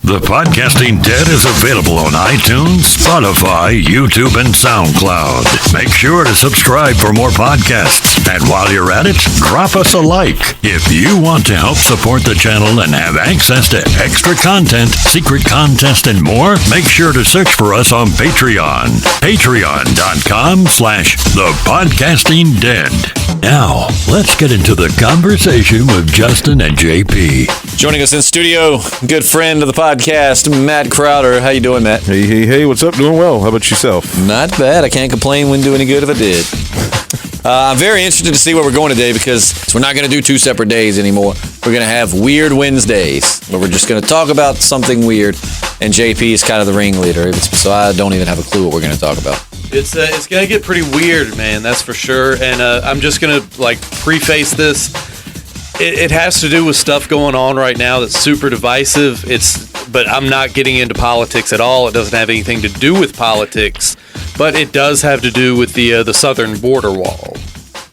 The Podcasting Dead is available on iTunes, Spotify, YouTube, and SoundCloud. Make sure to subscribe for more podcasts. And while you're at it, drop us a like. If you want to help support the channel and have access to extra content, secret contest, and more, make sure to search for us on Patreon. Patreon.com/thepodcastingdead. Now, let's get into the conversation with Justin and JP. Joining us in studio, good friend of the podcast, Matt Crowder. How you doing, Matt? Hey, what's up? Doing well. How about yourself? Not bad. I can't complain. Wouldn't do any good if I did. I'm very interested to see where we're going today because we're not going to do two separate days anymore. We're going to have Weird Wednesdays, where we're just going to talk about something weird, and JP is kind of the ringleader, so I don't even have a clue what we're going to talk about. It's going to get pretty weird, man, that's for sure, and I'm just going to, preface this. It has to do with stuff going on right now that's super divisive. But I'm not getting into politics at all. It doesn't have anything to do with politics, but it does have to do with the southern border wall.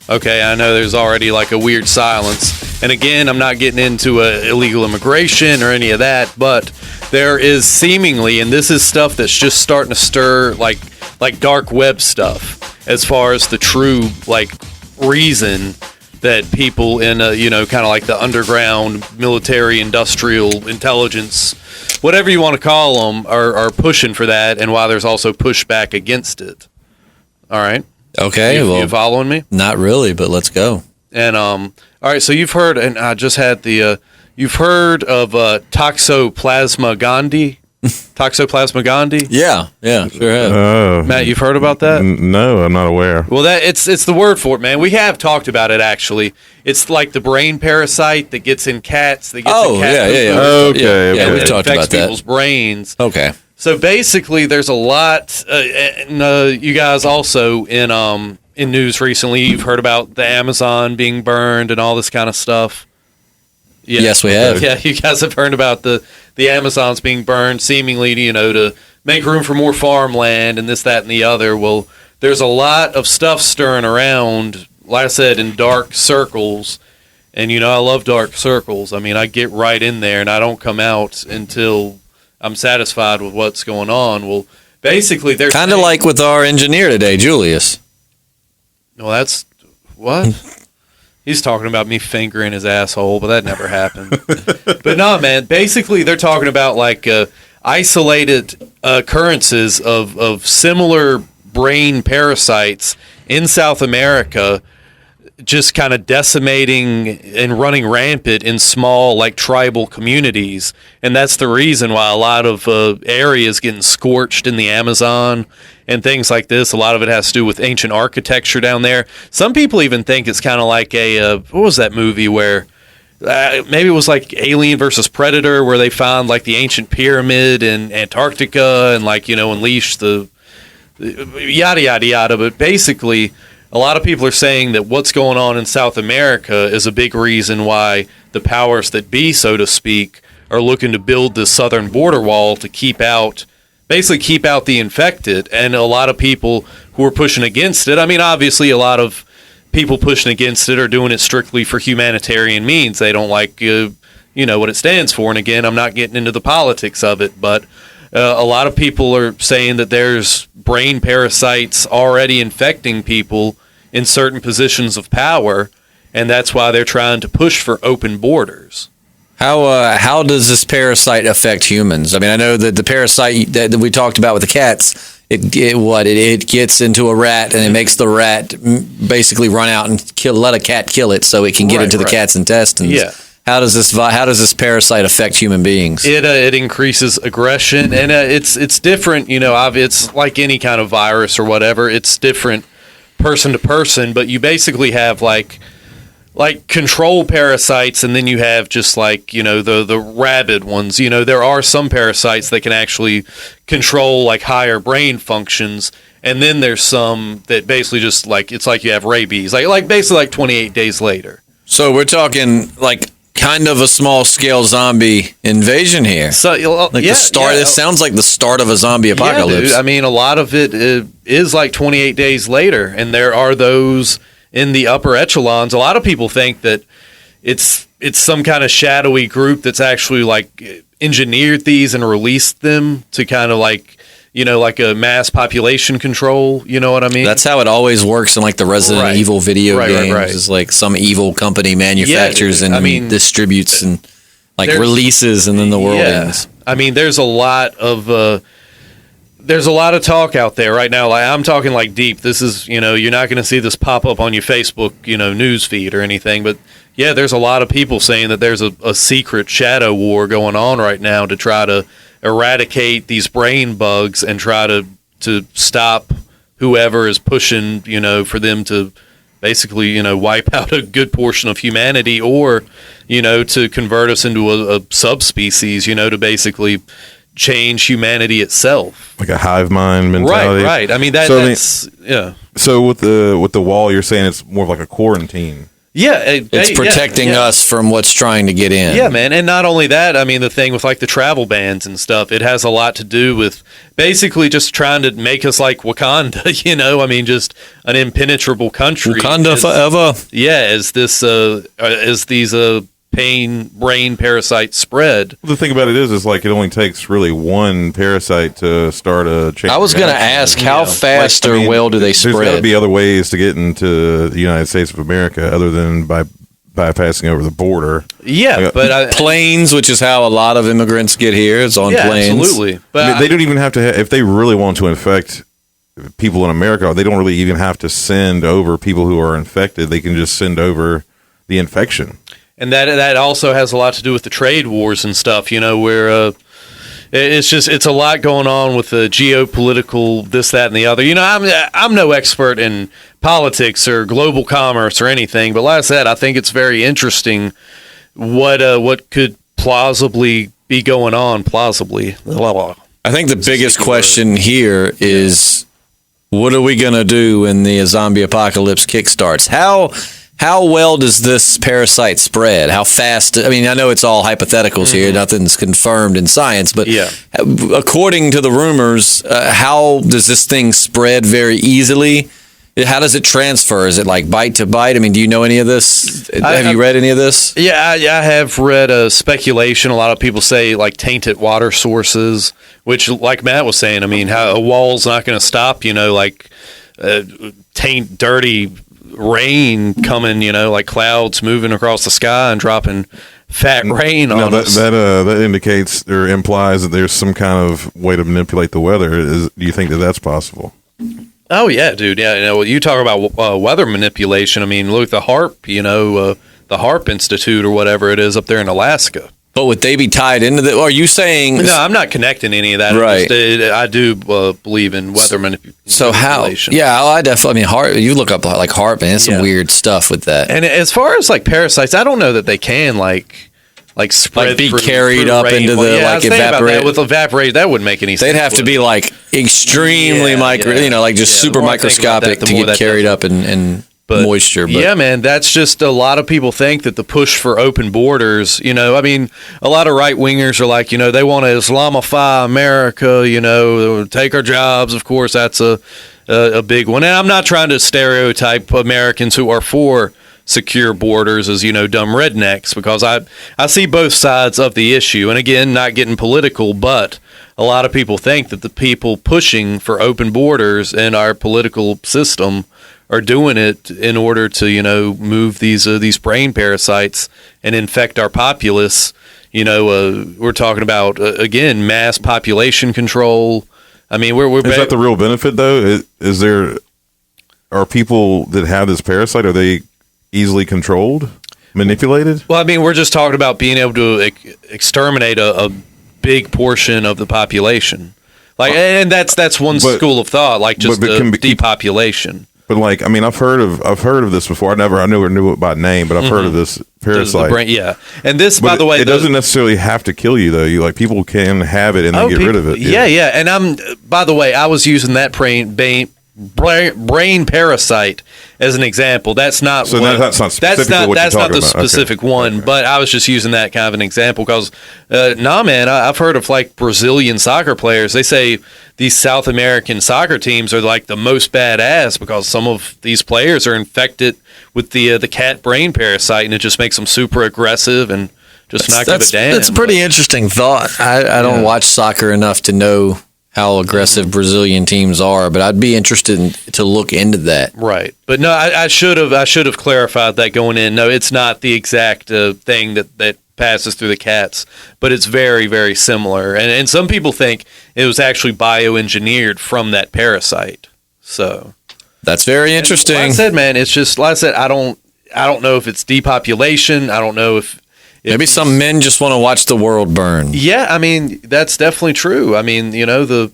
Okay, I know there's already a weird silence. And again, I'm not getting into illegal immigration or any of that, but there is seemingly, and this is stuff that's just starting to stir like dark web stuff as far as the true reason that people in kind of like the underground military industrial intelligence, whatever you want to call them, are pushing for that, and why there's also pushback against it. All right. Okay. You following me? Not really, but let's go. And all right. So you've heard, and I just had you've heard of Toxoplasma gondii. Toxoplasma gondii? Yeah, sure have. Matt, you've heard about that? No, I'm not aware. Well, it's the word for it, man. We have talked about it, actually. It's like the brain parasite that gets in cats. That gets in cat Okay. Yeah, we've talked about that. People's brains. Okay. So basically, there's a lot. And, you guys also in news recently, you've heard about the Amazon being burned and all this kind of stuff. Yeah. Yes, we have. Yeah, you guys have heard about the Amazons being burned, seemingly, to make room for more farmland and this, that, and the other. Well, there's a lot of stuff stirring around, like I said, in dark circles. And, I love dark circles. I mean, I get right in there, and I don't come out until I'm satisfied with what's going on. Well, basically, they're kind of like with our engineer today, Julius. Well, that's... What? He's talking about me fingering his asshole, but that never happened. But no, man, basically they're talking about isolated occurrences of similar brain parasites in South America just kind of decimating and running rampant in small tribal communities. And that's the reason why a lot of areas getting scorched in the Amazon and things like this. A lot of it has to do with ancient architecture down there. Some people even think it's kind of like what was that movie where maybe it was like Alien versus Predator, where they found the ancient pyramid in Antarctica and unleashed the yada yada yada. But basically, a lot of people are saying that what's going on in South America is a big reason why the powers that be, so to speak, are looking to build this southern border wall to keep out the infected. And a lot of people who are pushing against it, I mean, obviously a lot of people pushing against it are doing it strictly for humanitarian means. They don't like, what it stands for. And again, I'm not getting into the politics of it, but a lot of people are saying that there's brain parasites already infecting people in certain positions of power, and that's why they're trying to push for open borders. How does this parasite affect humans? I mean, I know that the parasite that we talked about with the cats, it gets into a rat and it makes the rat basically run out and let a cat kill it so it can get into the cat's intestines. Yeah. How does this parasite affect human beings? It increases aggression, and it's different. It's like any kind of virus or whatever. It's different person to person, but you basically have like control parasites, and then you have just the rabid ones. There are some parasites that can actually control higher brain functions, and then there's some that basically just it's like you have rabies, basically 28 days later. So we're talking kind of a small scale zombie invasion here. So the start. This sounds like the start of a zombie apocalypse. Yeah, dude. I mean, a lot of it is 28 days later, and there are those in the upper echelons. A lot of people think that it's it's some kind of shadowy group that's actually like engineered these and released them to kind of like, like a mass population control. You know what I mean? That's how it always works in like the Resident Evil video games. Right. Is like some evil company manufactures and distributes and like releases, and then the world ends. I mean, there's a lot of talk out there right now. Like, I'm talking like deep. This is, you're not going to see this pop up on your Facebook, news feed or anything. But yeah, there's a lot of people saying that there's a secret shadow war going on right now to try to eradicate these brain bugs and try to stop whoever is pushing, for them to basically, wipe out a good portion of humanity, or, to convert us into a subspecies, to basically change humanity itself, like a hive mind mentality. Right. I mean, yeah. So with the wall, you're saying it's more of like a quarantine. Yeah, it's protecting us from what's trying to get in. Yeah, man, and not only that, I mean, the thing with like the travel bans and stuff, it has a lot to do with basically just trying to make us like Wakanda. I mean, just an impenetrable country. Wakanda forever. Yeah, as these brain parasites spread. The thing about it is like it only takes really one parasite to start a chain. I was going to ask, how fast or well do they spread? There's got to be other ways to get into the United States of America other than by bypassing over the border. Yeah, but planes, which is how a lot of immigrants get here, is on planes. Absolutely. But they don't even have to. If they really want to infect people in America, they don't really even have to send over people who are infected. They can just send over the infection. And that also has a lot to do with the trade wars and stuff, where it's a lot going on with the geopolitical this, that, and the other. I'm no expert in politics or global commerce or anything, but like I said, I think it's very interesting what could plausibly be going on. Plausibly, I think the biggest question here is, what are we going to do when the zombie apocalypse kickstarts? How well does this parasite spread? How fast? I mean, I know it's all hypotheticals here. Nothing's confirmed in science. But according to the rumors, how does this thing spread very easily? How does it transfer? Is it like bite to bite? I mean, do you know any of this? Have you read any of this? Yeah, I have read speculation. A lot of people say like tainted water sources, which like Matt was saying, I mean, how a wall's not going to stop, taint dirty rain coming, like clouds moving across the sky and dropping fat rain on us. That indicates or implies that there's some kind of way to manipulate the weather. Do you think that that's possible? Oh yeah, dude. Yeah, you talk about weather manipulation. I mean, look, the HAARP, the HAARP Institute or whatever it is up there in Alaska. But would they be tied into that? Are you saying? No, I'm not connecting any of that. Right. I do believe in weather manipulation. So how? Yeah, I definitely. I mean, HAARP. You look up like HAARP, and it's some weird stuff with that. And as far as like parasites, I don't know that they can like spread, be carried up into the evaporate. With evaporate, that wouldn't make any sense. They'd have to be like extremely super microscopic to get carried up in moisture. But yeah, man, that's just a lot of people think that the push for open borders, I mean, a lot of right wingers are like, they want to Islamify America, take our jobs. Of course, that's a big one. And I'm not trying to stereotype Americans who are for secure borders as, dumb rednecks, because I see both sides of the issue. And again, not getting political, but a lot of people think that the people pushing for open borders in our political system are doing it in order to, move these brain parasites and infect our populace. We're talking about, again, mass population control. I mean, is that the real benefit, though? Are people that have this parasite, are they easily controlled, manipulated? Well, I mean, we're just talking about being able to exterminate a big portion of the population. Like, and that's one school of thought, like just depopulation. But like, I mean, I've heard of this before. I never knew it by name, but I've heard of this parasite. And this, by the way, it doesn't necessarily have to kill you, though. People can have it and then get rid of it. Yeah. And by the way, I was using that brain parasite as an example. That's not So that's not specifically what you're talking the about. specific Okay. one, Okay. but I was just using that kind of an example because, man, I've heard of like Brazilian soccer players. They say these South American soccer teams are like the most badass because some of these players are infected with the cat brain parasite, and it just makes them super aggressive and just not give a damn. That's a pretty interesting thought. I don't watch soccer enough to know how aggressive Brazilian teams are, but I'd be interested to look into that. Right, but no, I should have clarified that going in. No, it's not the exact thing that passes through the cats, but it's very, very similar. And some people think it was actually bioengineered from that parasite. So That's very interesting. like I said, man, it's just like I said. I don't know if it's depopulation. I don't know if Maybe some men just want to watch the world burn. Yeah, I mean, that's definitely true. I mean, the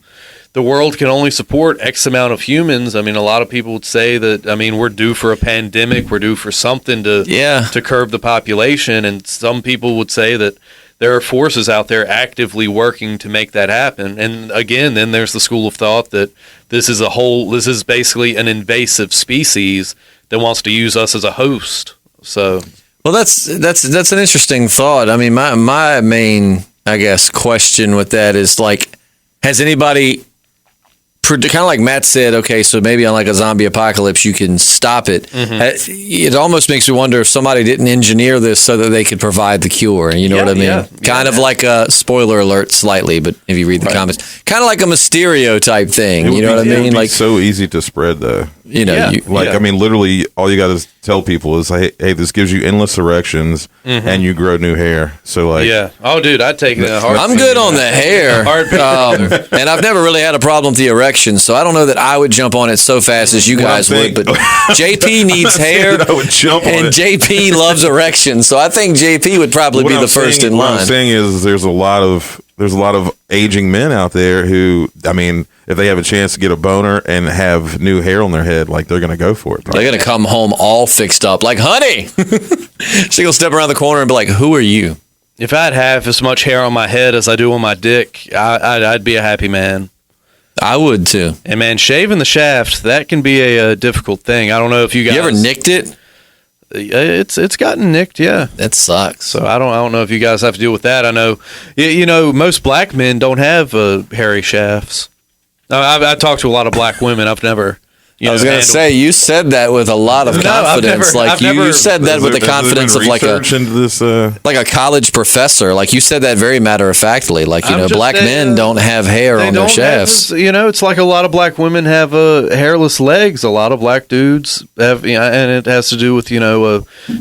world can only support X amount of humans. I mean, a lot of people would say that, I mean, we're due for a pandemic. We're due for something to curb the population. And some people would say that there are forces out there actively working to make that happen. And again, then there's the school of thought that this is basically an invasive species that wants to use us as a host. So... Well, that's an interesting thought. I mean, my main, I guess, question with that is like, has anybody, kind of like Matt said, okay, so maybe on like a zombie apocalypse you can stop it. Mm-hmm. It almost makes me wonder if somebody didn't engineer this so that they could provide the cure. You know what I mean? Kind of like a spoiler alert, slightly, but if you read the comments, kind of like a Mysterio type thing. You know what I mean? Like so easy to spread though. You know, I mean, literally, all you got to tell people is, hey, this gives you endless erections and you grow new hair. So, like, oh, dude, I'd take it in a heartbeat. I'm good on the hair, and I've never really had a problem with the erection, so I don't know that I would jump on it so fast as you guys would. But JP needs hair, I would jump on and it. JP loves erections, so I think JP would probably be the first in line. What I'm saying is, there's a lot of aging men out there who, I mean, if they have a chance to get a boner and have new hair on their head, like, they're going to go for it. Probably. They're going to come home all fixed up, like, honey. She's going to step around the corner and be like, who are you? If I had half as much hair on my head as I do on my dick, I'd be a happy man. I would, too. And, man, shaving the shaft, that can be a difficult thing. I don't know if you guys... You ever nicked it? It's gotten nicked, yeah. That sucks. So I don't know if you guys have to deal with that. I know, most black men don't have hairy shafts. I talked to a lot of black women. I've never. I was going to say, you said that with a lot of confidence. You said that with the confidence of like a college professor. Like you said that very matter of factly. Like, black men don't have hair on their shafts. It's like a lot of black women have hairless legs. A lot of black dudes have, and it has to do with,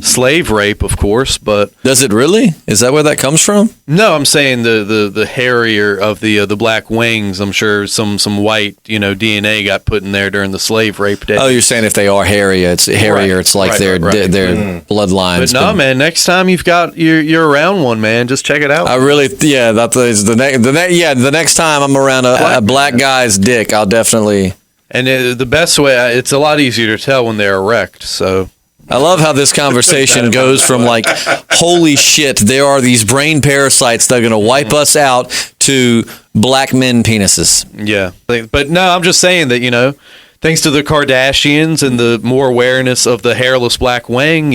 slave rape, of course. But does it really? Is that where that comes from? No, I'm saying the hairier of the black wings. I'm sure some white, DNA got put in there during the slave rape day. Oh, you're saying if they are hairier, it's hairier. It's like their bloodlines. But no, man. Next time you're around one, man, just check it out. I really, that is the next time I'm around a black guy's dick, I'll definitely. And the best way, it's a lot easier to tell when they're erect. So. I love how this conversation goes from like, holy shit, there are these brain parasites that are going to wipe us out, to black men penises. Yeah. But no, I'm just saying that, thanks to the Kardashians and the more awareness of the hairless black wing,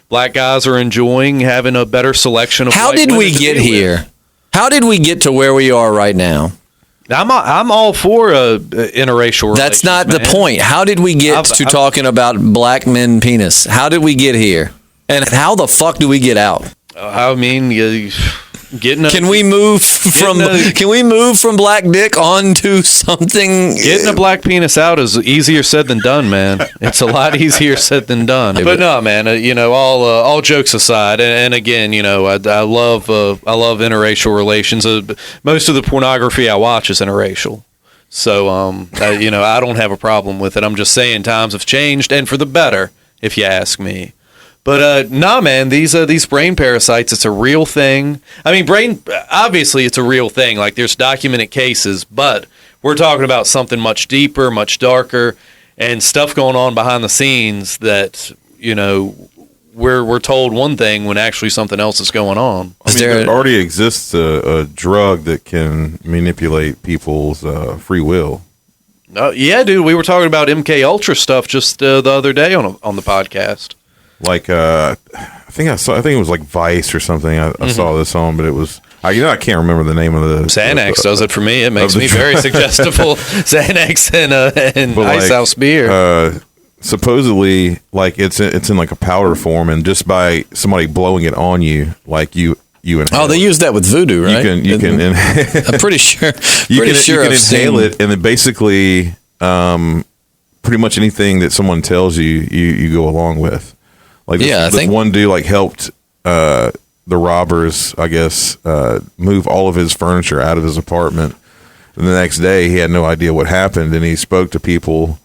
black guys are enjoying having a better selection of How did we get here? How did we get to where we are right now? I'm all for interracial relations. That's not the point. How did we get to talking about black men penis? How did we get here? And how the fuck do we get out? I mean, can we move from black dick onto something? Getting a black penis out is easier said than done, man. It's a lot easier said than done. But no, man. All jokes aside, and again, I love interracial relations. Most of the pornography I watch is interracial. So, I don't have a problem with it. I'm just saying times have changed, and for the better, if you ask me. But nah, man, these brain parasites, it's a real thing. I mean, obviously it's a real thing. Like, there's documented cases, but we're talking about something much deeper, much darker, and stuff going on behind the scenes that, we're told one thing when actually something else is going on. There already exists a drug that can manipulate people's free will. Yeah, dude, we were talking about MK Ultra stuff just the other day on the podcast. Like I think it was like Vice or something. I saw this on, but it was I can't remember the name of the Xanax does it for me. It makes me very suggestible. Xanax and Ice House beer. Supposedly, like it's in like a powder form, and just by somebody blowing it on you, like you inhale. Oh, they use that with voodoo, right? You can I'm pretty sure. You can inhale it, and then basically, pretty much anything that someone tells you go along with. Like I think one dude like helped the robbers, I guess, move all of his furniture out of his apartment. And the next day, he had no idea what happened, and he spoke to people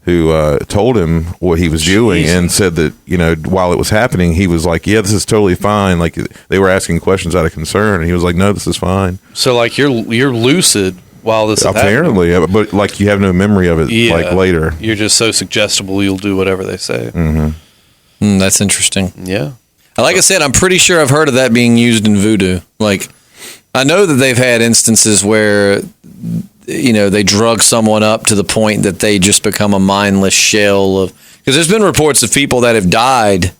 who told him what he was doing and said that, while it was happening, he was like, yeah, this is totally fine. Like they were asking questions out of concern, and he was like, no, this is fine. So like you're lucid while this is apparently happening. But like you have no memory of it like later. You're just so suggestible, you'll do whatever they say. Mm-hmm. That's interesting. Yeah. Like I said, I'm pretty sure I've heard of that being used in voodoo. Like, I know that they've had instances where, they drug someone up to the point that they just become a mindless shell of. Because there's been reports of people that have died,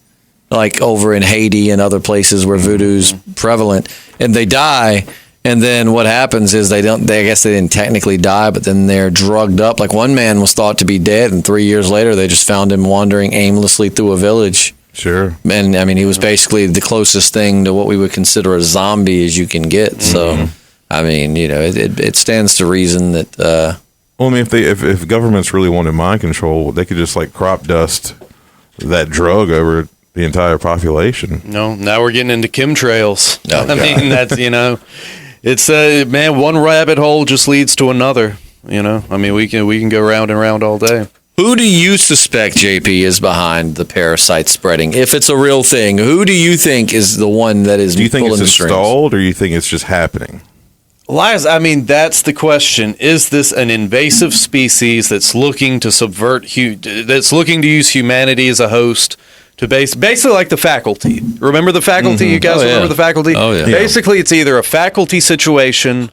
like over in Haiti and other places where voodoo's prevalent, and they die. And then what happens is I guess they didn't technically die, but then they're drugged up. Like one man was thought to be dead, and 3 years later they just found him wandering aimlessly through a village. Sure. And I mean, he was basically the closest thing to what we would consider a zombie as you can get. Mm-hmm. So, I mean, it stands to reason that. Well, I mean, if governments really wanted mind control, they could just like crop dust that drug over the entire population. No, now we're getting into chemtrails. Oh, I mean, that's it's one rabbit hole just leads to another. I mean, we can go round and round all day. Who do you suspect, JP, is behind the parasite spreading? If it's a real thing, who do you think is the one that is? Do you think pulling it's the strings? installed, or you think it's just happening? Lies. I mean, that's the question. Is this an invasive species that's looking to subvert? That's looking to use humanity as a host? To basically like the faculty. Remember the faculty? Mm-hmm. You guys remember the faculty? Oh, yeah. Basically, it's either a faculty situation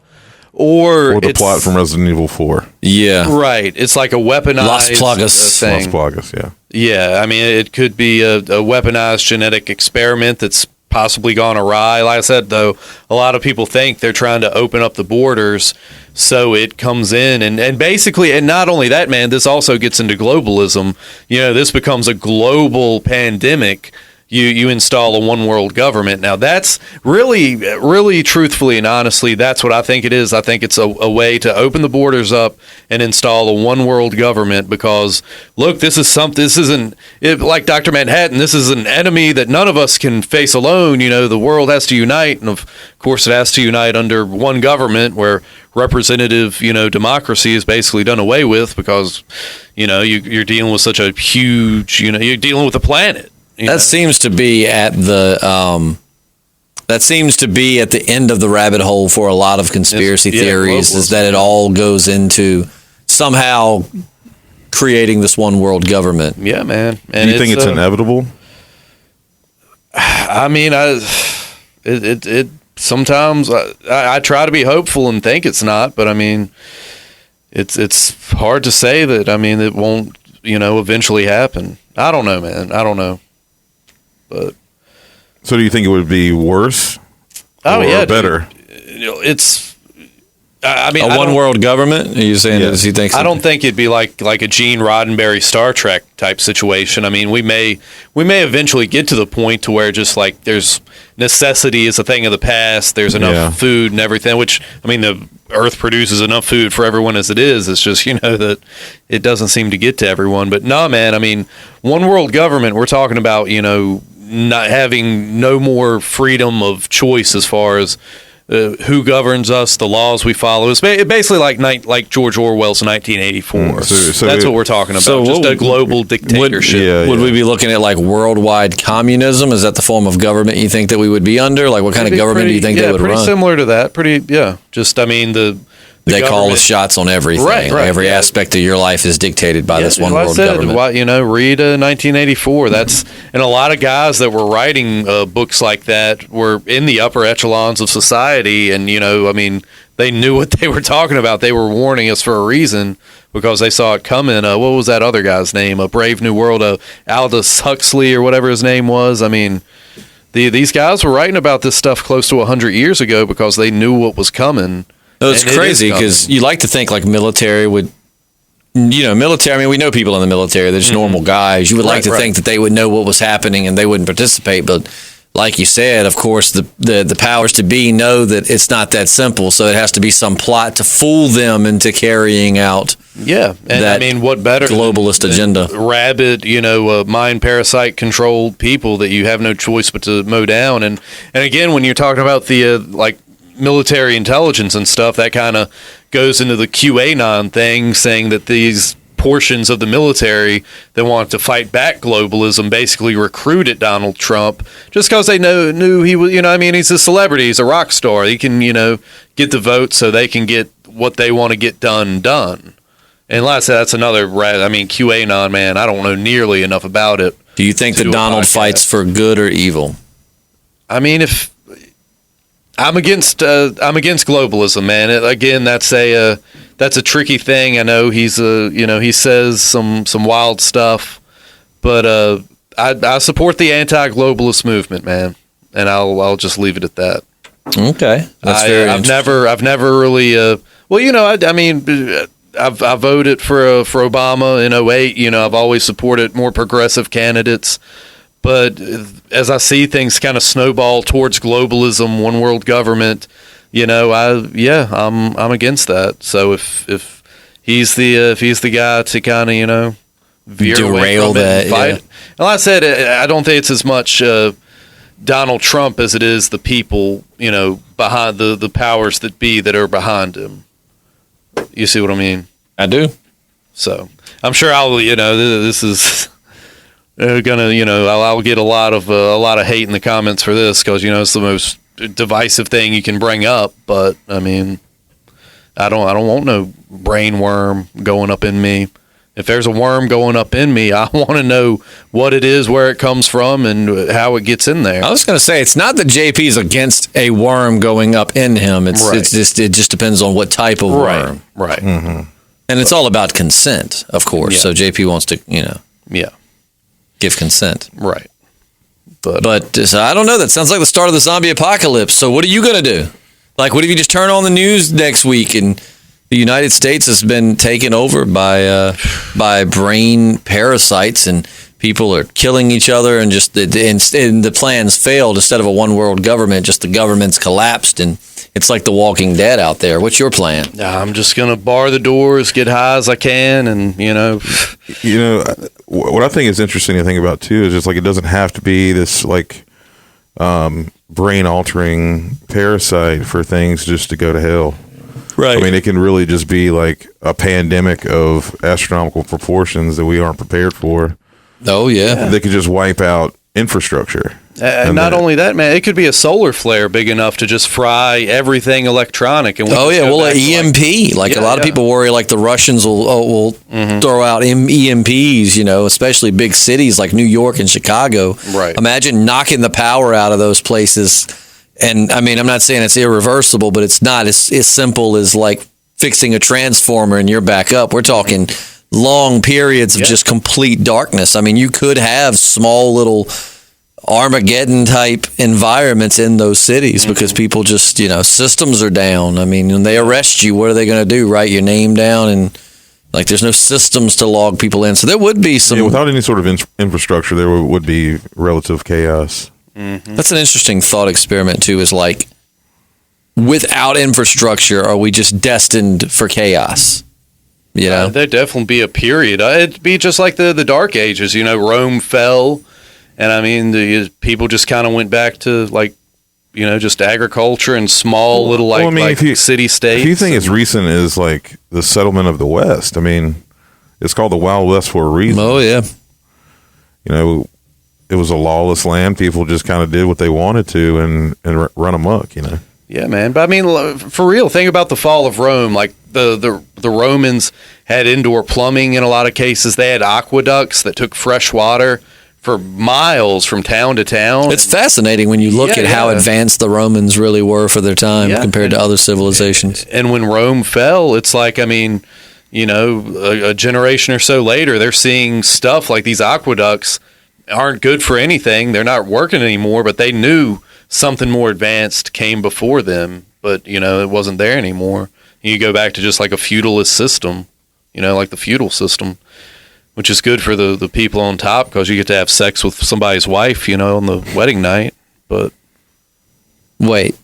or the plot from Resident Evil 4. Yeah. Right. It's like a weaponized Las Plagas thing. Las Plagas, yeah. Yeah. I mean, it could be a weaponized genetic experiment that's possibly gone awry. Like I said, though, a lot of people think they're trying to open up the borders so it comes in. And basically, and not only that, man, this also gets into globalism. This becomes a global pandemic. You install a one world government. Now, that's really truthfully and honestly, that's what I think it is. I think it's a way to open the borders up and install a one world government because, look, this isn't like Dr. Manhattan. This is an enemy that none of us can face alone. The world has to unite. And of course, it has to unite under one government where representative, democracy is basically done away with because, you're dealing with such a huge, you're dealing with a planet. That seems to be at the end of the rabbit hole for a lot of conspiracy theories. Is that it all goes into somehow creating this one world government? Yeah, man. And do you think it's inevitable? I mean, sometimes I try to be hopeful and think it's not, but I mean, it's hard to say that. I mean, it won't eventually happen. I don't know, man. I don't know. But so do you think it would be worse or better? It's I mean, one world government? Are you saying that he thinks? I don't think it'd be like a Gene Roddenberry Star Trek type situation. I mean, we may eventually get to the point to where just like there's necessity is a thing of the past. There's enough food and everything. Which I mean, the Earth produces enough food for everyone as it is. It's just that it doesn't seem to get to everyone. But no, man. I mean, one world government. We're talking about not having no more freedom of choice as far as who governs us, the laws we follow. It's basically like George Orwell's 1984. So that's what we're talking about. So just a global dictatorship. Would we be looking at like worldwide communism? Is that the form of government you think that we would be under? Like what kind of government do you think they would run? Pretty similar to that. Just I mean the they call the shots on everything. Right, every aspect of your life is dictated by this one world government. Read 1984. And a lot of guys that were writing books like that were in the upper echelons of society, and they knew what they were talking about. They were warning us for a reason because they saw it coming. What was that other guy's name? A Brave New World, Aldous Huxley or whatever his name was. These guys were writing about this stuff close to 100 years ago because they knew what was coming. It's crazy because you like to think like military would, military. We know people in the military. They're just normal guys. You would like to think that they would know what was happening and they wouldn't participate. But like you said, of course, the powers to be know that it's not that simple. So it has to be some plot to fool them into carrying out. Yeah, and what better globalist agenda? Rabid, mind parasite controlled people that you have no choice but to mow down. And again, when you're talking about the military intelligence and stuff, that kind of goes into the QAnon thing, saying that these portions of the military that want to fight back globalism basically recruited Donald Trump just because they knew he was, he's a celebrity, he's a rock star. He can, get the vote so they can get what they want to get done. And like I said, that's another, QAnon, man, I don't know nearly enough about it. Do you think that Donald fights for good or evil? If I'm against globalism, man. Again, that's a tricky thing. I know he says some wild stuff, but I support the anti-globalist movement, man, and I'll just leave it at that. Okay, that's very interesting. I've never really I voted for Obama in 2008. I've always supported more progressive candidates. But as I see things kind of snowball towards globalism, one world government, I'm against that. So if he's the guy to kind of veer away from it and fight. And like I said, I don't think it's as much Donald Trump as it is the people behind the powers that be that are behind him. You see what I mean? I do. So I'm sure this is. I'll get a lot of hate in the comments for this because it's the most divisive thing you can bring up. But I don't want no brain worm going up in me. If there's a worm going up in me, I want to know what it is, where it comes from, and how it gets in there. I was going to say it's not that JP is against a worm going up in him. It just depends on what type of worm. Right. Mm-hmm. And it's all about consent, of course. Yeah. So JP wants to, give consent. Right. But so I don't know. That sounds like the start of the zombie apocalypse. So what are you going to do? Like, what if you just turn on the news next week and the United States has been taken over by brain parasites and people are killing each other and just the plans failed. Instead of a one world government, just the government's collapsed and it's like The Walking Dead out there. What's your plan? I'm just going to bar the doors, get high as I can, and, what I think is interesting to think about, too, is just, it doesn't have to be this, brain-altering parasite for things just to go to hell. Right. It can really just be, a pandemic of astronomical proportions that we aren't prepared for. Oh, yeah. They could just wipe out infrastructure. And not only that, man, it could be a solar flare big enough to just fry everything electronic. And EMP. A lot of people worry the Russians will throw out EMPs, especially big cities like New York and Chicago. Right. Imagine knocking the power out of those places. And I'm not saying it's irreversible, but it's not as simple as fixing a transformer and you're back up. We're talking long periods of just complete darkness. You could have small little Armageddon type environments in those cities because people just, systems are down. When they arrest you, what are they going to do? Write your name down and there's no systems to log people in. So there would be some. Without any sort of infrastructure, there would be relative chaos. Mm-hmm. That's an interesting thought experiment too, is without infrastructure, are we just destined for chaos? There'd definitely be a period. It'd be just like the Dark Ages. Rome fell. And the people just kind of went back to just agriculture and small little city states. If you think as recent as the settlement of the West, it's called the Wild West for a reason. Oh yeah. It was a lawless land. People just kind of did what they wanted to and run amok. Yeah, man. But I mean, for real, think about the fall of Rome. Like the Romans had indoor plumbing in a lot of cases. They had aqueducts that took fresh water for miles from town to town. It's fascinating when you look at how advanced the Romans really were for their time compared to other civilizations. And when Rome fell, it's like, I mean, you know, a generation or so later, they're seeing stuff like these aqueducts aren't good for anything. They're not working anymore, but they knew something more advanced came before them, but, you know, it wasn't there anymore. You go back to just like a feudalist system, you know, like the feudal system, which is good for the people on top because you get to have sex with somebody's wife, you know, on the wedding night. But wait,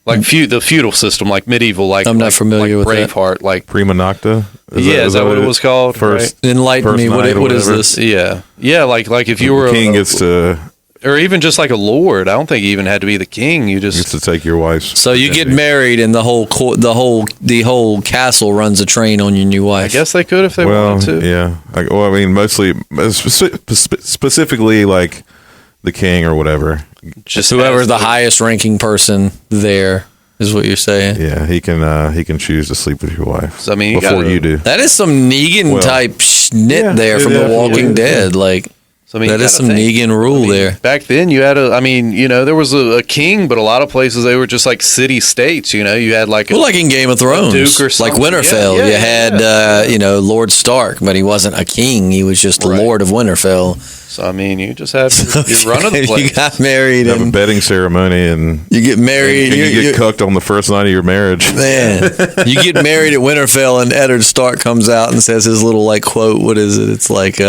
like the feudal system, like medieval, like I'm not familiar with Braveheart, that. like prima nocta. Is that what it was called? First, right? Enlighten me. What is this? Yeah. Like if you were the king gets to. Or even just like a lord. I don't think you even had to be the king. You just gets to take your wife's. So you get married, and the whole castle runs a train on your new wife. I guess they could if they wanted to. Yeah. I mean, mostly, specifically, like the king or whatever. Just whoever's the highest ranking person there is what you're saying. Yeah, he can choose to sleep with your wife. So, I mean, before you do. That is some Negan type schnit there from The Walking Dead. Like. So, I mean, that is some Negan rule there. Back then, you had there was a king, but a lot of places they were just like city states. You know, you had like like in Game of Thrones, Duke or something. Like Winterfell. You had Lord Stark, but he wasn't a king; he was just the Lord of Winterfell. So I mean, you just have you run of the place. You got married, you have a wedding ceremony, and you get married. And you get cucked on the first night of your marriage. Man, you get married at Winterfell, and Eddard Stark comes out and says his little like quote. What is it? It's like.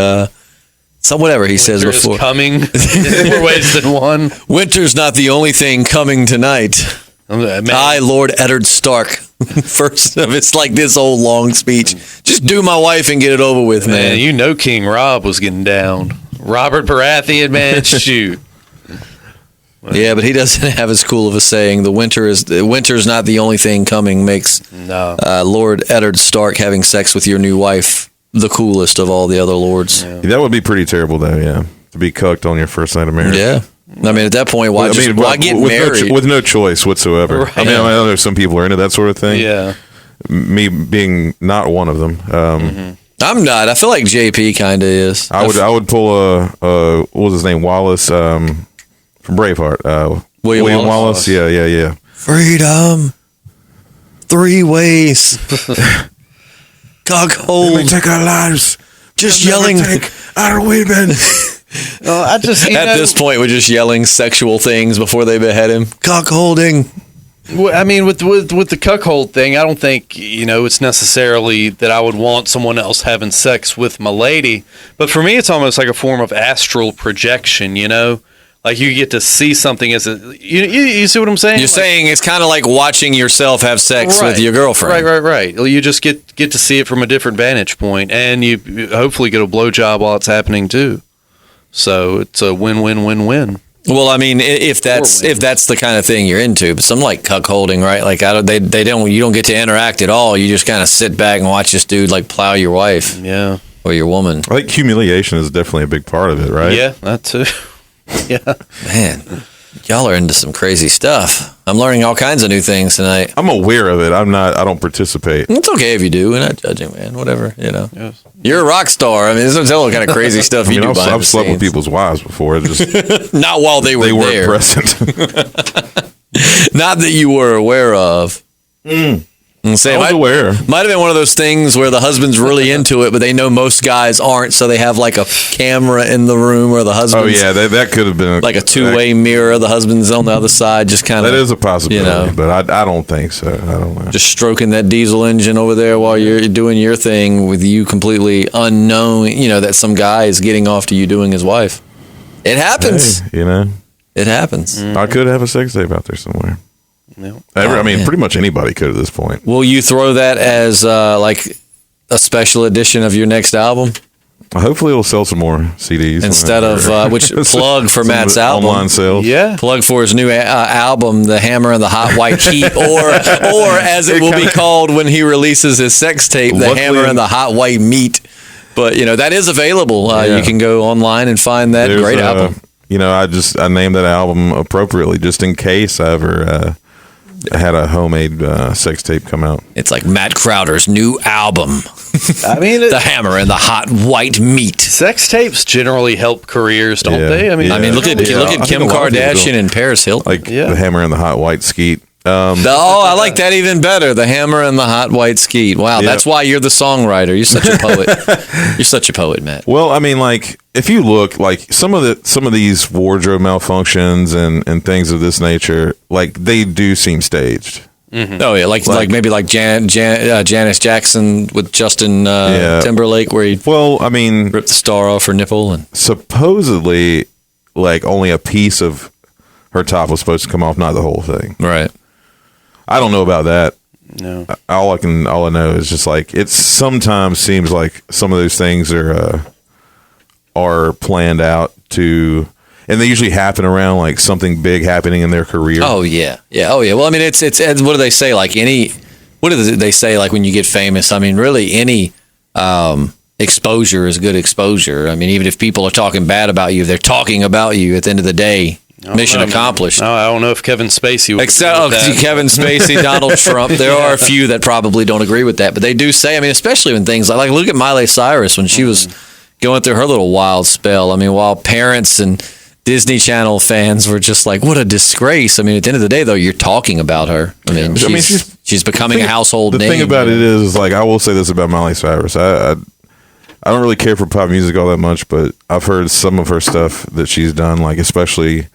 Whatever he says before. Coming in more ways than one. Winter's not the only thing coming tonight. I, Lord Eddard Stark. First, it's like this old long speech. Just do my wife and get it over with, man. You know King Rob was getting down. Robert Baratheon, man, shoot. Yeah, but he doesn't have as cool of a saying. The winter's not the only thing coming makes Lord Eddard Stark having sex with your new wife the coolest of all the other lords. Yeah. That would be pretty terrible, though. Yeah, to be cucked on your first night of marriage. Yeah, I mean, at that point, why get married with no choice whatsoever? Right. I mean, I know there's some people are into that sort of thing. Yeah, me being not one of them. I'm not. I feel like JP kind of is. I would pull what was his name, Wallace from Braveheart. William Wallace. Yeah. Freedom, 3 ways. Cockhold. They take our lives. Just yelling. Take our women. At this point, we're just yelling sexual things before they behead him. Cockholding. Well, I mean, with the cuckold thing, I don't think it's necessarily that I would want someone else having sex with my lady. But for me, it's almost like a form of astral projection. Like you get to see something as you see what I'm saying? You're saying it's kind of like watching yourself have sex with your girlfriend. Right. You just get to see it from a different vantage point, and you hopefully get a blowjob while it's happening too. So it's a win-win-win-win. Well, I mean, if that's the kind of thing you're into, but something like cuckolding, right? Like you don't get to interact at all. You just kind of sit back and watch this dude like plow your wife, or your woman. I think humiliation is definitely a big part of it, right? Yeah, that too. Yeah, man, y'all are into some crazy stuff. I'm learning all kinds of new things tonight. I'm aware of it. I don't participate. It's okay if you do. We're not judging, man. Whatever, Yes. You're a rock star. I mean, there's all kind of crazy stuff you do behind the I've slept with people's wives before. Just not while they were there. Present. Not that you were aware of. I was aware. Might have been one of those things where the husband's really into it, but they know most guys aren't, so they have like a camera in the room where the husband's... Oh, yeah, that could have been... like a two-way mirror. The husband's on the other side, just kind of... That is a possibility, but I don't think so. I don't know. Just stroking that diesel engine over there while you're doing your thing with you completely unknown, that some guy is getting off to you doing his wife. It happens. Hey, It happens. I could have a sex tape out there somewhere. No. Pretty much anybody could at this point. Will you throw that as like a special edition of your next album? Hopefully, it'll sell some more CDs instead of plug for Matt's album. Online sales. Yeah, plug for his new album, The Hammer and the Hot White Heat, or as it will be called when he releases his sex tape, The Hammer and the Hot White Meat. But that is available. You can go online and find that great album. I named that album appropriately just in case I ever had a homemade sex tape come out. It's like Matt Crowder's new album. I mean, The Hammer and the Hot White Meat. Sex tapes generally help careers, don't they? I mean, look at Kim Kardashian and Paris Hilton. Like The Hammer and the Hot White Skeet. I like that even better. The Hammer and the Hot White Skeet. Wow, that's why you're the songwriter. You're such a poet. You're such a poet, Matt. Well, I mean, like if you look, like some of these wardrobe malfunctions and things of this nature, like they do seem staged. Mm-hmm. Oh yeah, like maybe like Janice Jackson with Justin Timberlake, where he ripped the star off her nipple, and supposedly like only a piece of her top was supposed to come off, not the whole thing. Right. I don't know about that. No. All I know is just like it sometimes seems like some of those things are planned out to, and they usually happen around like something big happening in their career. Oh yeah. Well, I mean, it's what do they say? Like what do they say? Like when you get famous, I mean, really any exposure is good exposure. I mean, even if people are talking bad about you, if they're talking about you, at the end of the day, mission accomplished. No, I don't know if Kevin Spacey would Kevin Spacey, Donald Trump. There are a few that probably don't agree with that, but they do say, I mean, especially when things like look at Miley Cyrus when she was going through her little wild spell. I mean, while parents and Disney Channel fans were just like, what a disgrace. I mean, at the end of the day, though, you're talking about her. I mean, she's becoming a household name. The thing about it is, like, I will say this about Miley Cyrus. I don't really care for pop music all that much, but I've heard some of her stuff that she's done, like especially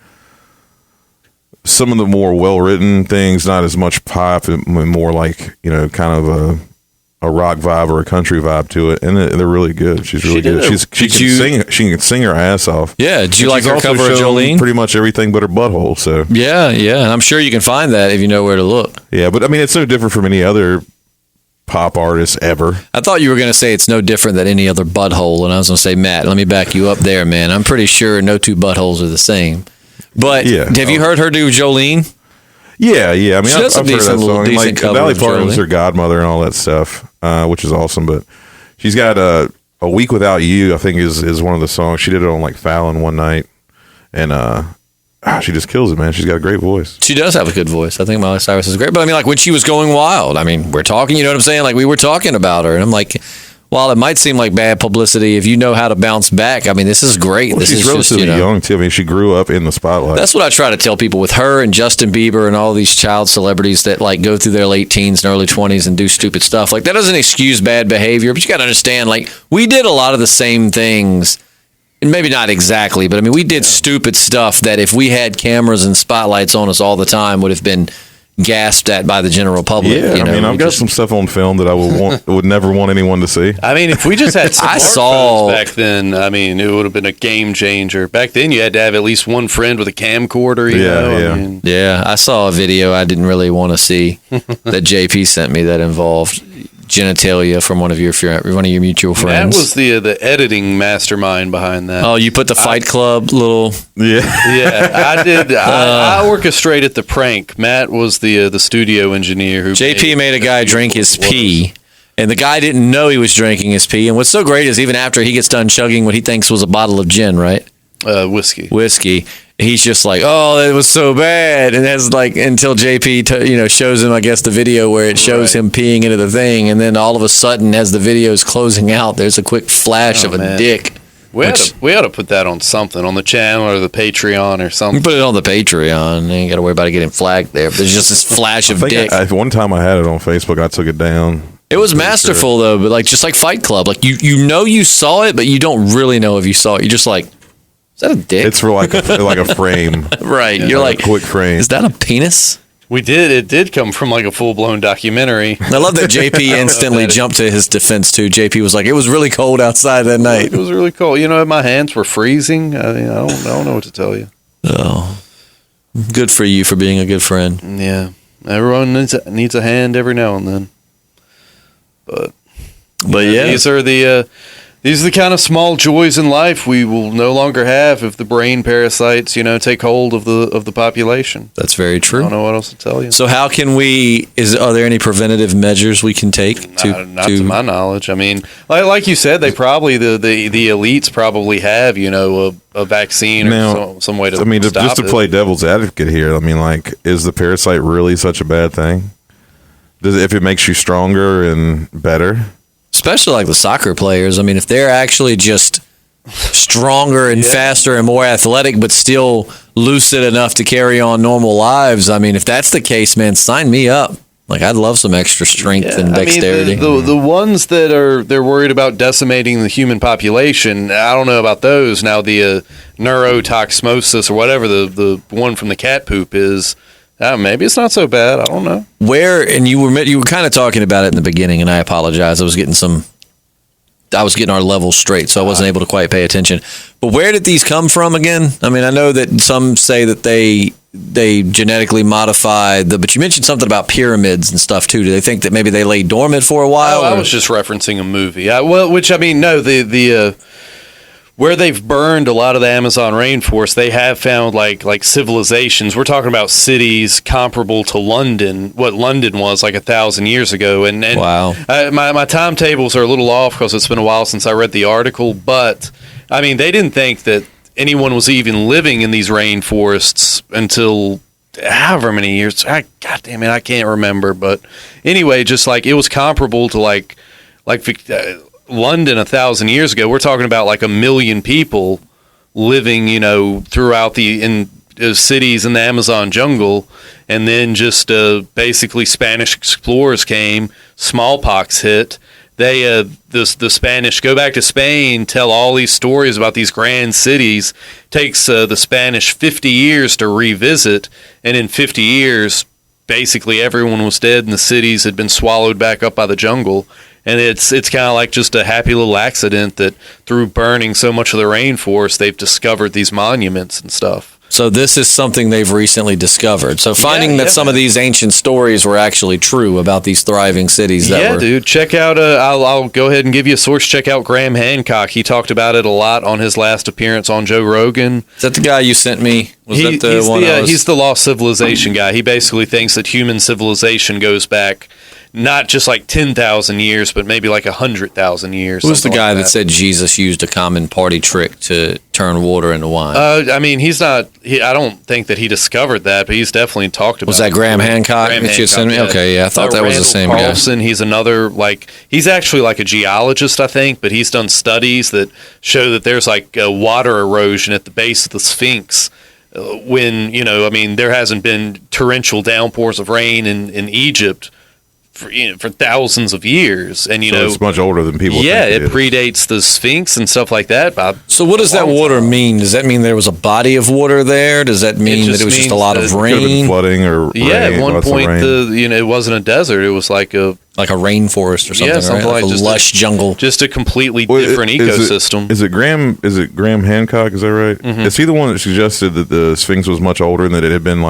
some of the more well-written things, not as much pop, and more like, you know, kind of a rock vibe or a country vibe to it, and they're really good. She's really good. She can sing her ass off. Yeah, did you like her cover of Jolene? Pretty much everything but her butthole. So yeah, and I'm sure you can find that if you know where to look. Yeah, but I mean, it's no different from any other pop artist ever. I thought you were going to say it's no different than any other butthole, and I was going to say, Matt, let me back you up there, man. I'm pretty sure no two buttholes are the same. But have you heard her do Jolene? Yeah. I mean, I've heard that song. Like Dolly Parton was her godmother and all that stuff, which is awesome. But she's got a Week Without You, I think is one of the songs. She did it on like Fallon one night, and she just kills it, man. She's got a great voice. She does have a good voice. I think Miley Cyrus is great. But I mean, like when she was going wild, I mean, we're talking, you know what I'm saying? Like we were talking about her, and I'm like, while it might seem like bad publicity, if you know how to bounce back, I mean, this is great. Well, she's relatively young, too. I mean, she grew up in the spotlight. That's what I try to tell people with her and Justin Bieber and all these child celebrities that like go through their late teens and early 20s and do stupid stuff. Like that doesn't excuse bad behavior, but you got to understand, like we did a lot of the same things. And maybe not exactly, but I mean, we did stupid stuff that if we had cameras and spotlights on us all the time would have been gasped at by the general public. Yeah, you know? I mean, I've got some stuff on film that I would never want anyone to see. I mean, if we just had smartphones back then, I mean, it would have been a game changer. Back then, you had to have at least one friend with a camcorder. You know? I mean, I saw a video I didn't really want to see that JP sent me that involved genitalia from one of your mutual friends. That was the editing mastermind behind that. Oh, you put the Fight Club little. Yeah, I did. I orchestrated the prank. Matt was the studio engineer who. JP made a guy drink his pee, and the guy didn't know he was drinking his pee. And what's so great is even after he gets done chugging what he thinks was a bottle of gin, right? Whiskey. He's just like, oh, that was so bad. And that's like until JP, shows him, I guess, the video where it shows him peeing into the thing. And then all of a sudden, as the video is closing out, there's a quick flash of a dick. We ought to put that on something, on the channel or the Patreon or something. You put it on the Patreon. You ain't got to worry about it getting flagged there. There's just this flash of dick. One time I had it on Facebook. I took it down. It was masterful, though, but just like Fight Club. Like, you saw it, but you don't really know if you saw it. You're just like, is that a dick? It's for like a frame. Right. Yeah, you're like, a quick frame. Is that a penis? It did come from like a full-blown documentary. I love that JP instantly jumped to his defense, too. JP was like, it was really cold outside that night. It was really cold. My hands were freezing. I mean, I don't know what to tell you. Oh. Good for you for being a good friend. Yeah. Everyone needs a hand every now and then. But yeah. These are These are the kind of small joys in life we will no longer have if the brain parasites, take hold of the population. That's very true. I don't know what else to tell you. So how can are there any preventative measures we can take not to my knowledge. I mean, like you said, they probably, the elites probably have, a vaccine or some way to stop just to play devil's advocate here, is the parasite really such a bad thing? If it makes you stronger and better? Especially like the soccer players. I mean, if they're actually just stronger and faster and more athletic, but still lucid enough to carry on normal lives, I mean, if that's the case, man, sign me up. Like, I'd love some extra strength and dexterity. The ones that they're worried about decimating the human population, I don't know about those. Now, the neurotoximosis or whatever the one from the cat poop is, maybe it's not so bad. I don't know. You were kind of talking about it in the beginning, and I apologize. I was getting our levels straight, so I wasn't able to quite pay attention. But where did these come from again? I mean, I know that some say that they genetically modified but you mentioned something about pyramids and stuff too. Do they think that maybe they lay dormant for a while? I was just referencing a movie. Where they've burned a lot of the Amazon rainforest, they have found like civilizations. We're talking about cities comparable to London, what London was like 1,000 years ago. And wow, my timetables are a little off because it's been a while since I read the article. But I mean, they didn't think that anyone was even living in these rainforests until however many years. God damn it, I can't remember. But anyway, just like it was comparable to like London 1,000 years ago. We're talking about like 1 million people living, throughout the cities in the Amazon jungle, and then just basically Spanish explorers came, smallpox hit. They the Spanish go back to Spain, tell all these stories about these grand cities. Takes the Spanish 50 years to revisit, and in 50 years, basically everyone was dead, and the cities had been swallowed back up by the jungle. And it's kind of like just a happy little accident that through burning so much of the rainforest, they've discovered these monuments and stuff. So this is something they've recently discovered. So finding that some of these ancient stories were actually true about these thriving cities. Dude, check out, I'll go ahead and give you a source. Check out Graham Hancock. He talked about it a lot on his last appearance on Joe Rogan. Is that the guy you sent me? He's the lost civilization guy. He basically thinks that human civilization goes back not just like 10,000 years, but maybe like 100,000 years. Who's the guy that said Jesus used a common party trick to turn water into wine? I mean, I don't think that he discovered that, but he's definitely talked about it. Was that Graham Hancock that you sent me? Yeah. Okay, yeah, I thought that was the same Carlson, guy. He's another, he's actually like a geologist, I think, but he's done studies that show that there's like water erosion at the base of the Sphinx. When, there hasn't been torrential downpours of rain in Egypt for thousands of years, and it's much older than people. Yeah, it predates the Sphinx and stuff like that. So, what does that water mean? Does that mean there was a body of water there? Does that mean that it was just a lot of rain, flooding, or at one point it wasn't a desert; it was like a rainforest or something, right? Something like a lush jungle, just a completely different ecosystem. Is it Graham Hancock? Is that right? Mm-hmm. Is he the one that suggested that the Sphinx was much older and that it had been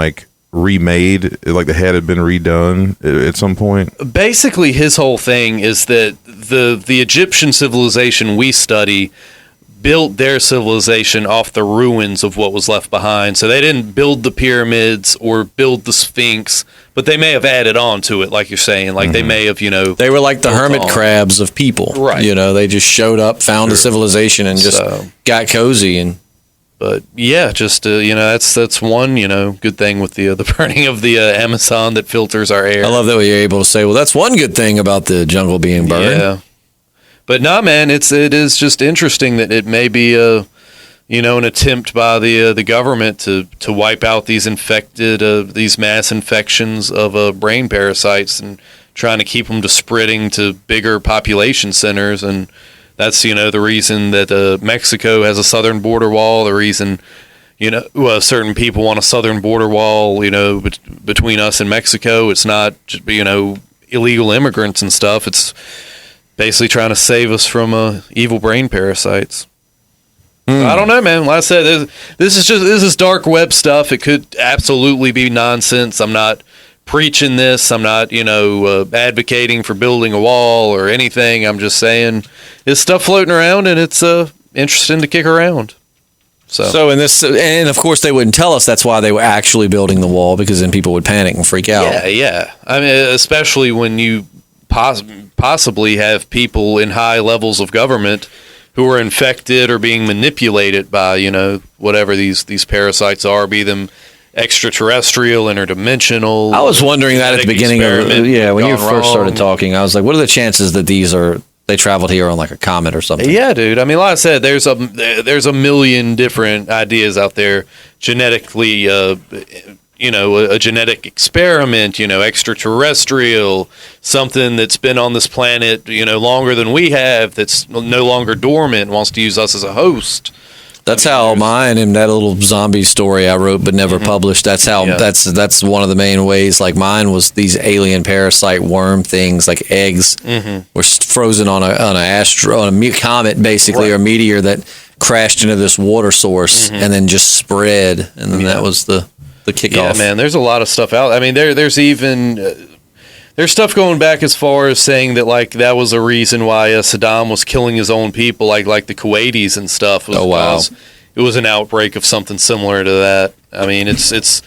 remade, like the head had been redone at some point? Basically, his whole thing is that the Egyptian civilization we study built their civilization off the ruins of what was left behind. So they didn't build the pyramids or build the Sphinx, but they may have added on to it, like you're saying. They may have, They were like the hermit crabs of people. Right. They just showed up, found a civilization, and just got cozy. But yeah, just that's one good thing with the burning of the Amazon that filters our air. I love that you're able to say, well, that's one good thing about the jungle being burned. Yeah, but no, man, it is just interesting that it may be an attempt by the government to wipe out these these mass infections of brain parasites and trying to keep them to spreading to bigger population centers. And that's, the reason that Mexico has a southern border wall, the reason, certain people want a southern border wall, between us and Mexico. It's not, illegal immigrants and stuff. It's basically trying to save us from evil brain parasites. I don't know, man. Like I said, this is dark web stuff. It could absolutely be nonsense. I'm not preaching this. I'm not, advocating for building a wall or anything. I'm just saying it's stuff floating around, and it's interesting to kick around. So and of course they wouldn't tell us that's why they were actually building the wall, because then people would panic and freak out. Yeah. I mean, especially when you possibly have people in high levels of government who are infected or being manipulated by, whatever these parasites are, be them extraterrestrial, interdimensional. I was wondering that at the beginning when you first started talking. I was like, what are the chances that they traveled here on like a comet or something? Yeah, dude. I mean, like I said, there's a million different ideas out there genetically. A genetic experiment. Extraterrestrial, something that's been on this planet longer than we have. That's no longer dormant and wants to use us as a host. That's how mine and that little zombie story I wrote but never published. That's how that's one of the main ways. Like mine was these alien parasite worm things, like eggs, were frozen on a comet basically, or a meteor that crashed into this water source and then just spread, and then that was the kickoff. Yeah, man. There's a lot of stuff out. I mean, there's even. There's stuff going back as far as saying that like that was a reason why Saddam was killing his own people, like the Kuwaitis and stuff. It was an outbreak of something similar to that. I mean, it's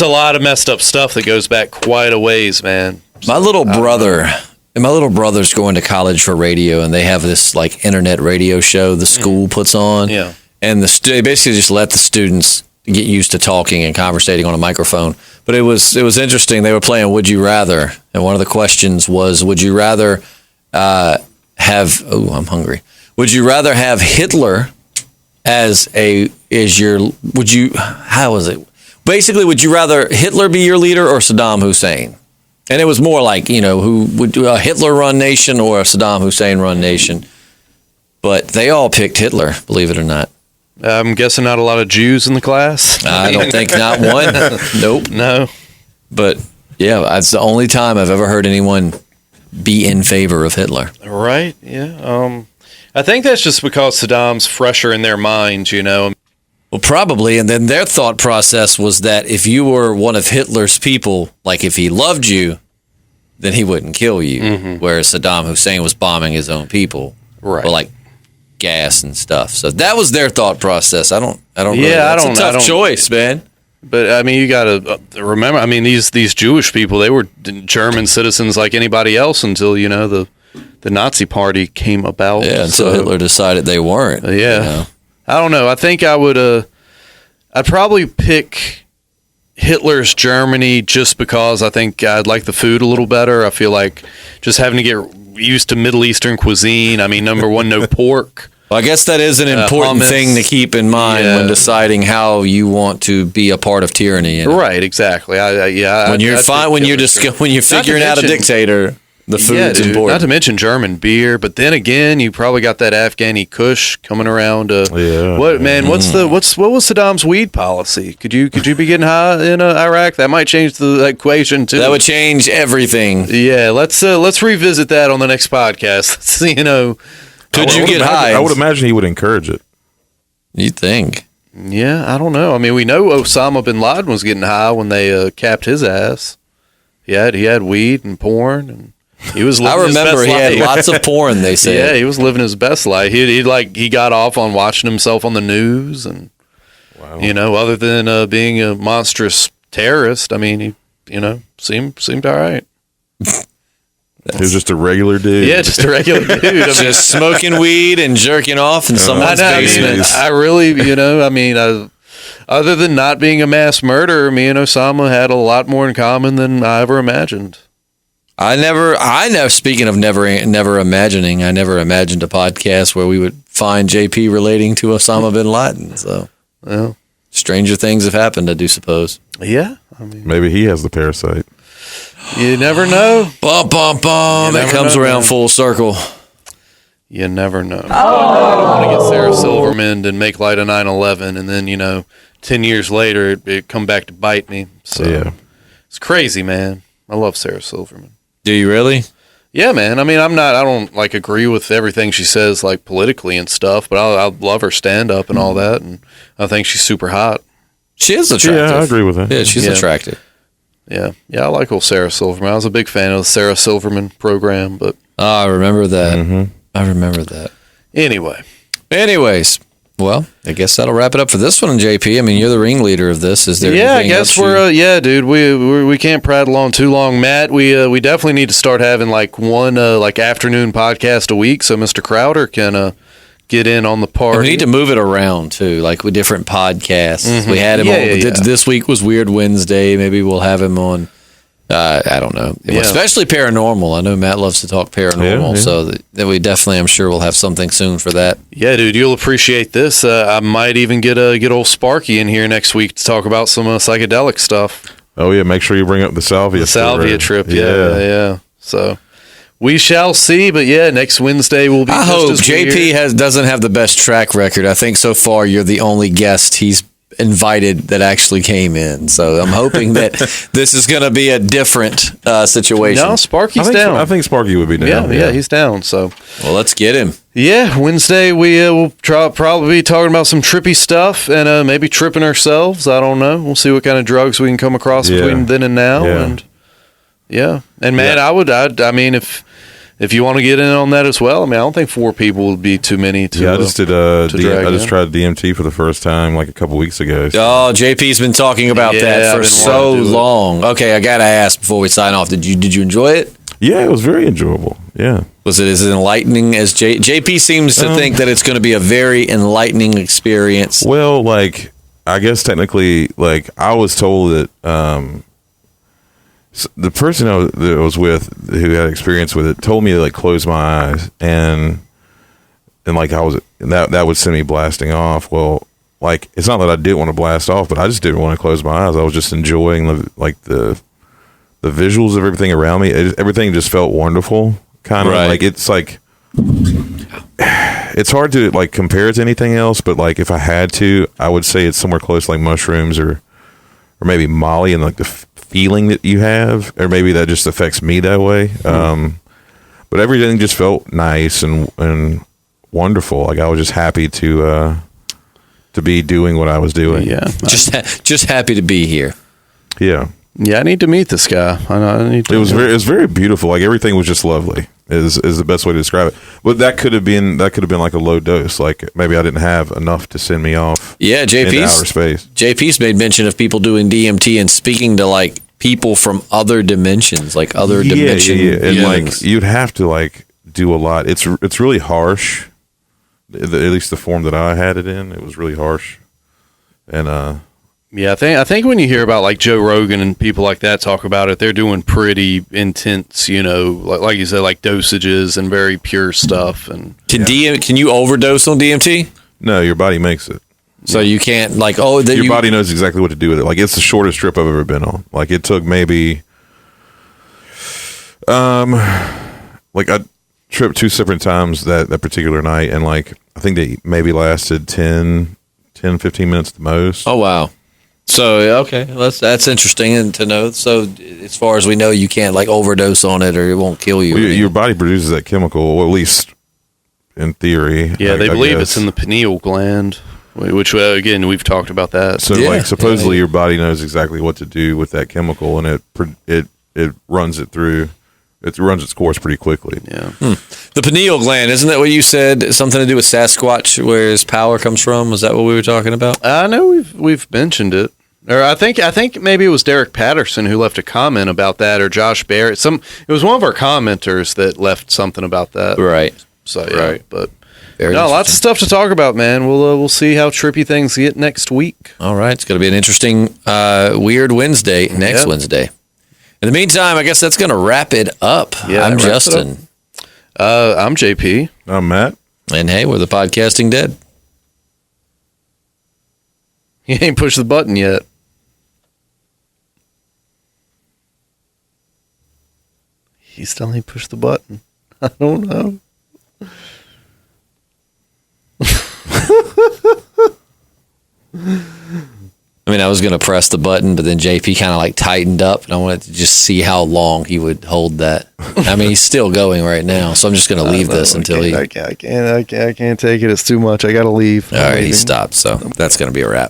a lot of messed up stuff that goes back quite a ways, man. My little brother's going to college for radio, and they have this like internet radio show the school puts on. Yeah, and they basically just let the students get used to talking and conversating on a microphone. But it was interesting. They were playing Would You Rather, and one of the questions was, would you rather I'm hungry. Would you rather have Hitler would you rather Hitler be your leader or Saddam Hussein? And it was more like, who would a Hitler run nation or a Saddam Hussein run nation? But they all picked Hitler, believe it or not. I'm guessing not a lot of Jews in the class. I don't think not one. Nope. No. But yeah, that's the only time I've ever heard anyone be in favor of Hitler. Right. Yeah. I think that's just because Saddam's fresher in their minds, Well, probably. And then their thought process was that if you were one of Hitler's people, like if he loved you, then he wouldn't kill you. Whereas Saddam Hussein was bombing his own people. Right. But like gas and stuff. So that was their thought process. I don't. Yeah, it's a tough choice, man. But I mean, you got to remember. I mean, these Jewish people, they were German citizens like anybody else until the Nazi Party came about. Yeah, until Hitler decided they weren't. Yeah, I don't know. I think I would. I'd probably pick Hitler's Germany just because I think I'd like the food a little better. I feel like just having to get used to Middle Eastern cuisine. I mean, number one, no pork. Well, I guess that is an important thing to keep in mind when deciding how you want to be a part of tyranny. Right, exactly. When you're figuring out a dictator, the food's important. Not to mention German beer, but then again, you probably got that Afghani Kush coming around. What was Saddam's weed policy? Could you be getting high in Iraq? That might change the equation too. That would change everything. Yeah, let's revisit that on the next podcast. Could you get high? I would imagine he would encourage it. You think? Yeah, I don't know. I mean, we know Osama bin Laden was getting high when they capped his ass. He had weed and porn, and he was living his best life. I remember he had lots of porn, they said. Yeah, he was living his best life. He got off on watching himself on the news, and other than being a monstrous terrorist, I mean, he seemed all right. He was just a regular dude. Yeah, just a regular dude. I mean, just smoking weed and jerking off in someone's basement. I really, other than not being a mass murderer, me and Osama had a lot more in common than I ever imagined. Speaking of never imagining, I never imagined a podcast where we would find JP relating to Osama bin Laden. So, stranger things have happened, I do suppose. Yeah. I mean, maybe he has the parasite. You never know. Bum, bum, bum. It comes around full circle. You never know. I want to get Sarah Silverman and make light of 9/11, and then 10 years later it come back to bite me. So it's crazy, man. I love Sarah Silverman. Do you really? Yeah, man. I mean, I don't agree with everything she says politically and stuff, but I love her stand up and all that, and I think she's super hot. She is attractive. Yeah, I agree with that. Yeah, she's attractive. Yeah, I like old Sarah Silverman. I was a big fan of the Sarah Silverman program, but I remember that. Mm-hmm. I remember that. Anyways, well, I guess that'll wrap it up for this one, JP. I mean, you're the ringleader of this. Is there? Yeah, I guess we're. Dude, we can't prattle on too long, Matt. We definitely need to start having like one afternoon podcast a week, so Mr. Crowder can get in on the party. And we need to move it around too, like with different podcasts. Mm-hmm. We had him on. This week was Weird Wednesday. Maybe we'll have him on. I don't know. Yeah. Especially paranormal. I know Matt loves to talk paranormal, so that we definitely, I'm sure, we'll have something soon for that. Yeah, dude, you'll appreciate this. I might even get old Sparky in here next week to talk about some psychedelic stuff. Oh yeah, make sure you bring up the salvia. Trip. Yeah. So we shall see, but next Wednesday will be. I hope JP doesn't have the best track record. I think so far you're the only guest he's invited that actually came in, so I'm hoping that this is going to be a different situation. No, Sparky's down. I think Sparky would be down. Yeah, he's down. So, well, let's get him. Yeah, Wednesday we will probably be talking about some trippy stuff and maybe tripping ourselves. I don't know. We'll see what kind of drugs we can come across between then and now. Yeah. And man, I mean, if you want to get in on that as well, I mean, I don't think 4 people would be too many to. Yeah, I just did. I just tried DMT for the first time like a couple weeks ago. So. Oh, JP's been talking about that for so long. Okay, I gotta ask before we sign off. Did you enjoy it? Yeah, it was very enjoyable. Yeah. Was it as enlightening as JP seems to think that it's going to be a very enlightening experience? Well, like I guess technically, like I was told that. The person that I was with who had experience with it told me to like close my eyes and like that would send me blasting off. Well, like it's not that I didn't want to blast off, but I just didn't want to close my eyes. I was just enjoying the visuals of everything around me. Everything just felt wonderful. Kind of like it's hard to like compare it to anything else, but like if I had to, I would say it's somewhere close to like mushrooms or maybe Molly and like the feeling that you have, or maybe that just affects me that way. But everything just felt nice and wonderful. Like I was just happy to be doing what I was doing. Yeah, just happy to be here. Yeah, I need to meet this guy. I need to. It was very beautiful. Like everything was just lovely. Is the best way to describe it. But that could have been like a low dose. Like maybe I didn't have enough to send me off. Yeah, into outer space. JP's made mention of people doing DMT and speaking to like people from other dimensions, like other dimension. Yeah. And like you'd have to like do a lot. It's really harsh. At least the form that I had it in, it was really harsh. And yeah, I think when you hear about like Joe Rogan and people like that talk about it, they're doing pretty intense, like you said, like dosages and very pure stuff. And can you overdose on DMT? No, your body makes it. So you can't like your body knows exactly what to do with it. Like it's the shortest trip I've ever been on. Like it took maybe, like I tripped 2 separate times that particular night, and like I think they maybe lasted 10, 15 minutes at the most. Oh wow. So okay, that's interesting to know. So as far as we know, you can't like overdose on it, or it won't kill you. Well, your body produces that chemical, well, at least in theory. Yeah, they believe it's in the pineal gland, which again we've talked about that. So like supposedly your body knows exactly what to do with that chemical, and it runs it through. It runs its course pretty quickly. Yeah. The pineal gland, isn't that what you said? Something to do with Sasquatch, where his power comes from? Was that what we were talking about? I know we've mentioned it. Or I think maybe it was Derek Patterson who left a comment about that, or Josh Barrett. It was one of our commenters that left something about that. Right. So yeah, but lots of stuff to talk about, man. We'll see how trippy things get next week. All right, it's going to be an interesting Weird Wednesday next Wednesday. In the meantime, I guess that's going to wrap it up. Yeah, I'm Justin. I'm JP. I'm Matt. And hey, we're the Podcasting Dead. You ain't pushed the button yet. He still ain't pushed the button. I don't know. I mean, I was going to press the button, but then JP kind of like tightened up, and I wanted to just see how long he would hold that. I mean, he's still going right now, so I'm just going to leave this until he. I can't take it. It's too much. I got to leave. All right, he stopped, so that's going to be a wrap.